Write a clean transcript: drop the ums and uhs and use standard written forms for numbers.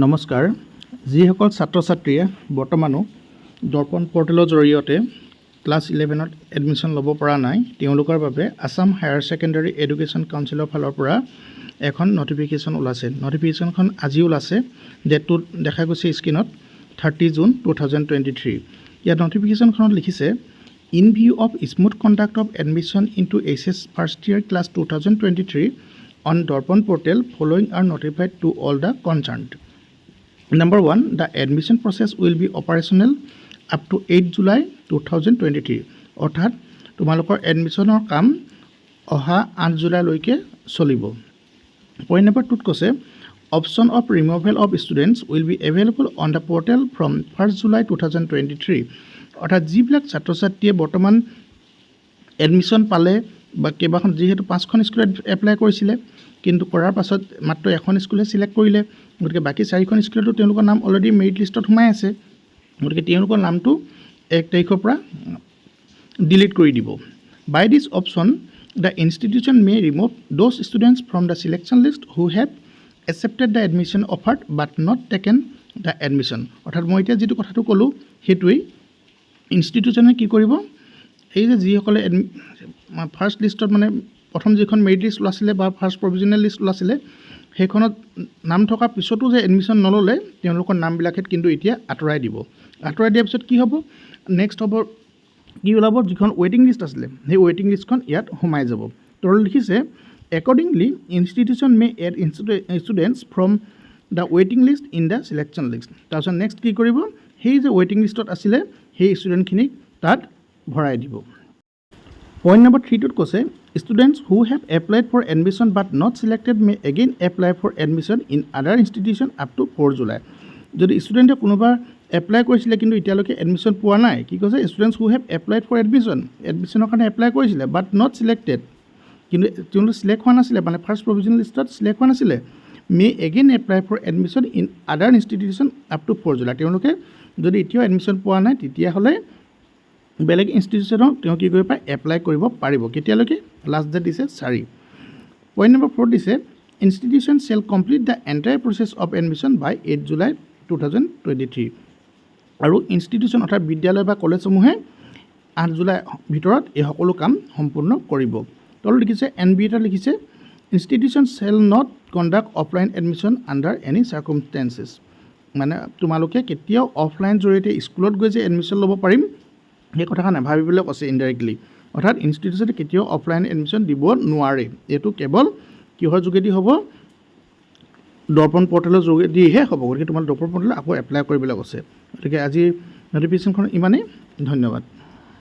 নমস্কাৰ যিসকল ছাত্ৰ ছাত্ৰীয়ে বৰ্তমানো দৰ্পণ পৰ্টেলৰ জৰিয়তে ক্লাছ 11ত এডমিশ্যন ল'ব পৰা নাই তেওঁলোকৰ বাবে আসাম হায়াৰ ছেকেণ্ডাৰী এডুকেশ্যন কাউন্সিলৰ ফালৰ পৰা এখন নটিফিকেশ্যন ওলাইছে নটিফিকেশ্যনখন আজি ওলাইছে ডেটটো দেখা গৈছে স্ক্ৰীনত 30 জুন 2023 ইয়াত নটিফিকেশ্যনখনত লিখিছে in view of smooth conduct of admission into HS first year class 2023 on Darpan portal following are notified to all the concerned. Number 1, the admission process will be operational up to 8 July 2023. অৰ্থাৎ তোমালোকৰ এডমিশ্যনৰ কাম অহা 8 জুলাইলৈকে চলিব। Point number 2 কৈছে option of removal of students will be available on the portal from 1 July 2023. অৰ্থাৎ যিবিলাক ছাত্ৰ ছাত্ৰীয়ে বৰ্তমান এডমিশ্যন পালে বা কেইবাখন যিহেতু 5খন স্কুলত এপ্লাই কৰিছিলে কিন্তু কৰাৰ পাছত মাত্ৰ এখন স্কুলে সিলেক্ট কৰিলে গতিকে বাকি 4খন স্কুলতো তেওঁলোকৰ নাম অলৰেডি মেৰিট লিষ্টত সোমাই আছে গতিকে তেওঁলোকৰ নামটো 1 তাৰিখৰ পৰা ডিলিট কৰি দিব by this option the institution may remove those students from the selection list who have accepted the admission offered but not taken the admission অৰ্থাৎ মই এতিয়া যিটো কথাটো ক'লোঁ সেইটোৱেই ইনষ্টিটিউশ্যনে কি কৰিব এই যে যিসকলে ফাৰ্ষ্ট লিষ্টত মানে প্ৰথম যিখন মেৰিট লিষ্ট ওলাইছিলে বা ফাৰ্ষ্ট প্ৰভিজনেল লিষ্ট ওলাইছিলে সেইখনত নাম থকাৰ পিছতো যে এডমিশ্যন নল'লে তেওঁলোকৰ নামবিলাকত কিন্তু এতিয়া আঁতৰাই দিব আঁতৰাই দিয়াৰ পিছত কি হ'ব নেক্সট হ'ব কি ওলাব যিখন ৱেইটিং লিষ্ট আছিলে সেই ৱেইটিং লিষ্টখন ইয়াত সোমাই যাব তলত লিখিছে accordingly institution may add students from the ৱেইটিং list in the selection list তাৰপিছত নেক্সট কি কৰিব সেই যে ৱেইটিং লিষ্টত আছিলে সেই ষ্টুডেণ্টখিনিক তাত ভৰাই দিব পইণ্ট নম্বৰ 3 কৈছে students who have applied for admission but not selected may again apply for admission in other institution up to 4 July যদি ষ্টুডেণ্টে কোনোবা এপ্লাই কৰিছিলে কিন্তু এতিয়ালৈকে এডমিশ্যন পোৱা নাই কি কৈছে students who have applied for এডমিশ্যনৰ কাৰণে এপ্লাই কৰিছিলে বাট নট চিলেক্টেড কিন্তু তেওঁলোকে চিলেক্ট হোৱা নাছিলে মানে ফাৰ্ষ্ট প্ৰভিজনেল লিষ্টত চিলেক্ট হোৱা নাছিলে may again apply for admission in other institution up to 4 July তেওঁলোকে যদি এতিয়াও এডমিশ্যন পোৱা নাই তেতিয়াহ'লে বেলেগ ইনষ্টিটিউশ্যনক তেওঁ কি কৰিব পাৰে এপ্লাই কৰিব পাৰিব কেতিয়ালৈকে লাষ্ট ডেট দিছে 4 পইণ্ট নম্বৰ 4 দিছে institution shall complete the entire process of admission by 8 July 2023 আৰু ইনষ্টিটিউশ্যন অৰ্থাৎ বিদ্যালয় বা কলেজসমূহে 8 জুলাই ভিতৰত এই সকলো কাম সম্পূৰ্ণ কৰিব তলত লিখিছে NB এটা লিখিছে institution shall not conduct offline admission under any circumstances মানে তোমালোকে কেতিয়াও অফলাইন জৰিয়তে স্কুলত গৈ যে এডমিশ্যন ল'ব পাৰিম সেই কথাষাৰ নাভাবিবলৈ কৈছে ইনডাইৰেক্টলি অৰ্থাৎ ইনষ্টিটিউশ্যনে কেতিয়াও অফলাইন এডমিশ্যন দিব নোৱাৰে এইটো কেৱল কিহৰ যোগেদি হ'ব দৰ্পণ পৰ্টেলৰ যোগেদিহে হ'ব গতিকে তোমাৰ দৰ্পণ পৰ্টেলত আকৌ এপ্লাই কৰিবলৈ কৈছে গতিকে আজি নটিফিকেশ্যনখন ইমানেই ধন্যবাদ